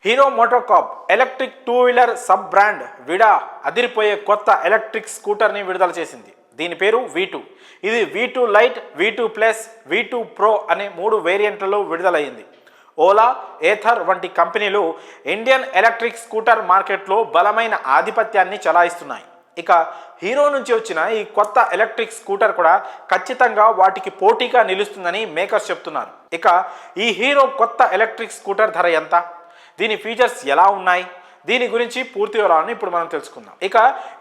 Hero MotoCorp electric two wheeler sub brand Vida అదిరిపోయే కొత్త electric స్కూటర్ని విడుదల చేసింది. దీని పేరు V2. ఇది V2 light, V2 plus, V2 pro అనే 3 వేరియంట్లలో విడుదలయ్యింది. ఓలా, ఏథర్ వంటి కంపెనీలు ఇండియన్ ఎలక్ట్రిక్ స్కూటర్ మార్కెట్లో బలమైన ఆధిపత్యాన్ని చలాయిస్తున్నాయి. ఇక హీరో నుంచి వచ్చిన ఈ కొత్త ఎలక్ట్రిక్ స్కూటర్ కూడా ఖచ్చితంగా వాటికి పోటీగా నిలుస్తుందని మేకర్స్ చెప్తున్నారు. ఇక ఈ హీరో కొత్త ఎలక్ట్రిక్ స్కూటర్ ధర ఎంత, దీని ఫీచర్స్ ఎలా ఉన్నాయి, దీని గురించి పూర్తి వివరాలను ఇప్పుడు మనం తెలుసుకుందాం. ఇక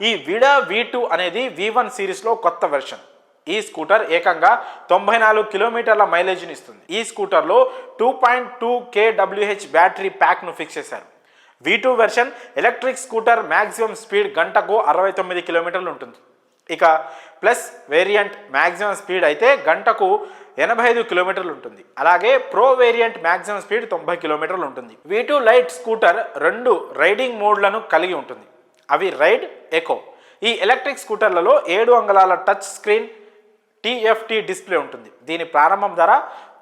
ఈ విడా V2 అనేది V1 సిరీస్లో కొత్త వెర్షన్. ఈ స్కూటర్ ఏకంగా 94 కిలోమీటర్ల మైలేజ్ని ఇస్తుంది. ఈ స్కూటర్లో 2.2 kWh బ్యాటరీ ప్యాక్ను ఫిక్స్ చేశారు. V2 version electric scooter maximum speed గంటకు 69 కిలోమీటర్లు ఉంటుంది. ఇక ప్లస్ వేరియంట్ మ్యాక్సిమం స్పీడ్ అయితే గంటకు 85 కిలోమీటర్లు ఉంటుంది. అలాగే ప్రో వేరియంట్ మ్యాక్సిమం స్పీడ్ 90 కిలోమీటర్లు ఉంటుంది. V2 లైట్ స్కూటర్ 2 రైడింగ్ మోడ్లను కలిగి ఉంటుంది. అవి రైడ్, ఎకో. ఈ ఎలక్ట్రిక్ స్కూటర్లలో 7 అంగుళాల టచ్ స్క్రీన్ TFT డిస్ప్లే ఉంటుంది. దీని ప్రారంభం ధర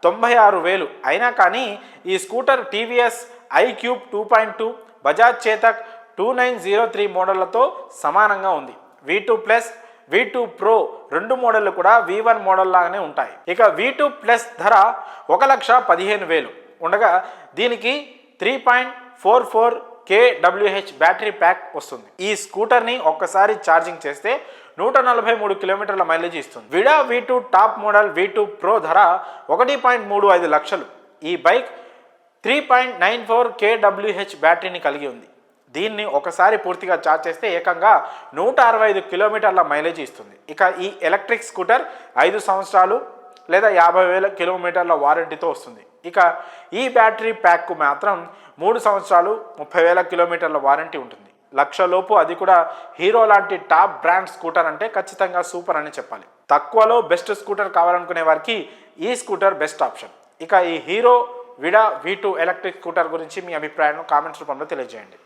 96,000 అయినా కానీ ఈ scooter TVS iQube 2.2, Bajaj Chetak 2903 మోడళ్లతో సమానంగా ఉంది. V2 ప్లస్, V2 ప్రో 2 మోడళ్లు కూడా V1 మోడల్ లాగానే ఉంటాయి. ఇక V2 ప్లస్ ధర 1,15,000 ఉండగా దీనికి 3.44 kWh బ్యాటరీ ప్యాక్ వస్తుంది. ఈ స్కూటర్ని ఒక్కసారి ఛార్జింగ్ చేస్తే 143 కిలోమీటర్ల మైలేజ్ ఇస్తుంది. విడా V2 top model V2 pro ధర 1.35 లక్షలు. ఈ బైక్ 3.94 kWh బ్యాటరీని కలిగి ఉంది. దీన్ని ఒకసారి పూర్తిగా ఛార్జ్ చేస్తే ఏకంగా 165 కిలోమీటర్ల మైలేజ్ ఇస్తుంది. ఇక ఈ ఎలక్ట్రిక్ స్కూటర్ 5 సంవత్సరాలు లేదా 50,000 కిలోమీటర్ల వారంటీతో వస్తుంది. ఇక ఈ బ్యాటరీ ప్యాక్కు మాత్రం 3 సంవత్సరాలు 30,000 కిలోమీటర్ల వారంటీ ఉంటుంది. లక్షలోపు, అది కూడా హీరో లాంటి టాప్ బ్రాండ్ స్కూటర్ అంటే ఖచ్చితంగా సూపర్ అని చెప్పాలి. తక్కువలో బెస్ట్ స్కూటర్ కావాలనుకునే వారికి ఈ స్కూటర్ బెస్ట్ ఆప్షన్. ఇక ఈ హీరో విడా V2 ఎలక్ట్రిక్ స్కూటర్ గురించి మీ అభిప్రాయాలను కామెంట్స్ రూపంలో తెలియజేయండి.